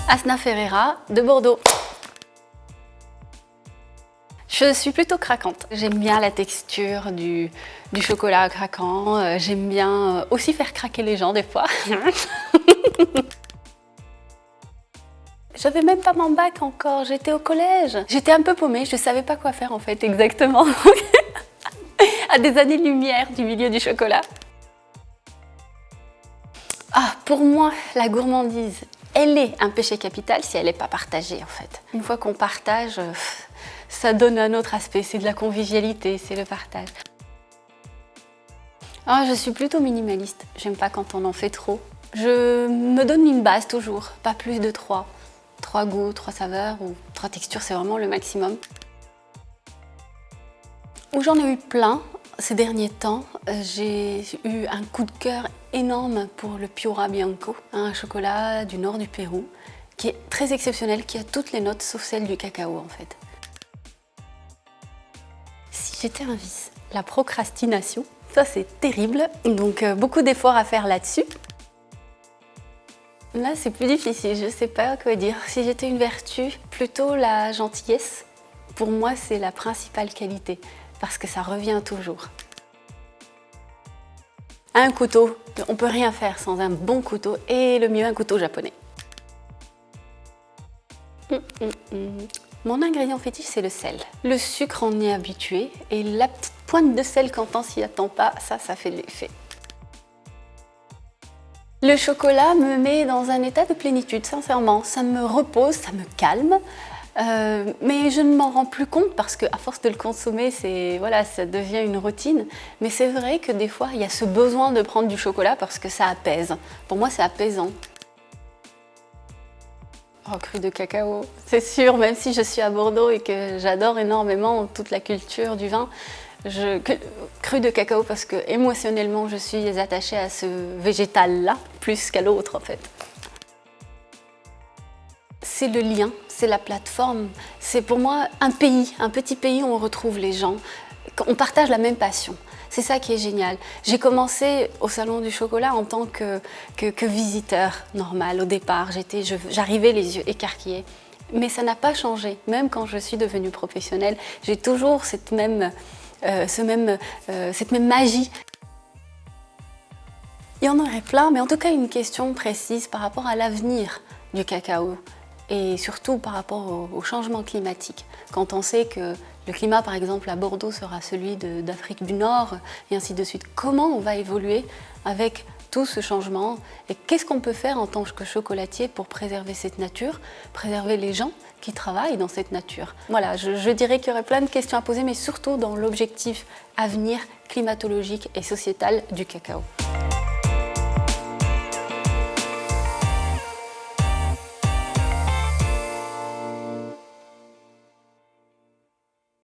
Asna Ferreira de Bordeaux. Je suis plutôt craquante. J'aime bien la texture du chocolat craquant. J'aime bien aussi faire craquer les gens des fois. J'avais même pas mon bac encore, j'étais au collège. J'étais un peu paumée, je savais pas quoi faire en fait exactement. À des années-lumière du milieu du chocolat. Ah, pour moi, la gourmandise, elle est un péché capital si elle n'est pas partagée en fait. Une fois qu'on partage, ça donne un autre aspect, c'est de la convivialité, c'est le partage. Ah, je suis plutôt minimaliste, j'aime pas quand on en fait trop. Je me donne une base toujours, pas plus de 3. 3 goûts, 3 saveurs ou 3 textures, c'est vraiment le maximum. Où j'en ai eu plein ces derniers temps, j'ai eu un coup de cœur énorme pour le Piura Bianco, un chocolat du nord du Pérou, qui est très exceptionnel, qui a toutes les notes sauf celle du cacao en fait. Si j'étais un vice, la procrastination, ça c'est terrible, donc beaucoup d'efforts à faire là-dessus. Là c'est plus difficile, je sais pas quoi dire. Si j'étais une vertu, plutôt la gentillesse. Pour moi c'est la principale qualité, parce que ça revient toujours. Un couteau, on peut rien faire sans un bon couteau, et le mieux un couteau japonais. Mon ingrédient fétiche, c'est le sel. Le sucre, on y est habitué, et la petite pointe de sel quand on s'y attend pas, ça fait de l'effet. Le chocolat me met dans un état de plénitude, sincèrement. Ça me repose, ça me calme, mais je ne m'en rends plus compte parce qu'à force de le consommer, voilà, ça devient une routine. Mais c'est vrai que des fois, il y a ce besoin de prendre du chocolat parce que ça apaise. Pour moi, c'est apaisant. Oh, cru de cacao, c'est sûr, même si je suis à Bordeaux et que j'adore énormément toute la culture du vin, cru de cacao parce que émotionnellement je suis attachée à ce végétal-là plus qu'à l'autre en fait. C'est le lien, c'est la plateforme, c'est pour moi un pays, un petit pays où on retrouve les gens, on partage la même passion. C'est ça qui est génial. J'ai commencé au Salon du Chocolat en tant que visiteur normal au départ. J'arrivais les yeux écarquillés. Mais ça n'a pas changé. Même quand je suis devenue professionnelle, j'ai toujours cette même magie. Il y en aurait plein, mais en tout cas une question précise par rapport à l'avenir du cacao et surtout par rapport au changement climatique. Quand on sait que le climat, par exemple, à Bordeaux sera celui d'Afrique du Nord et ainsi de suite, comment on va évoluer avec tout ce changement et qu'est-ce qu'on peut faire en tant que chocolatier pour préserver cette nature, préserver les gens qui travaillent dans cette nature. Voilà, je dirais qu'il y aurait plein de questions à poser, mais surtout dans l'objectif à venir climatologique et sociétal du cacao.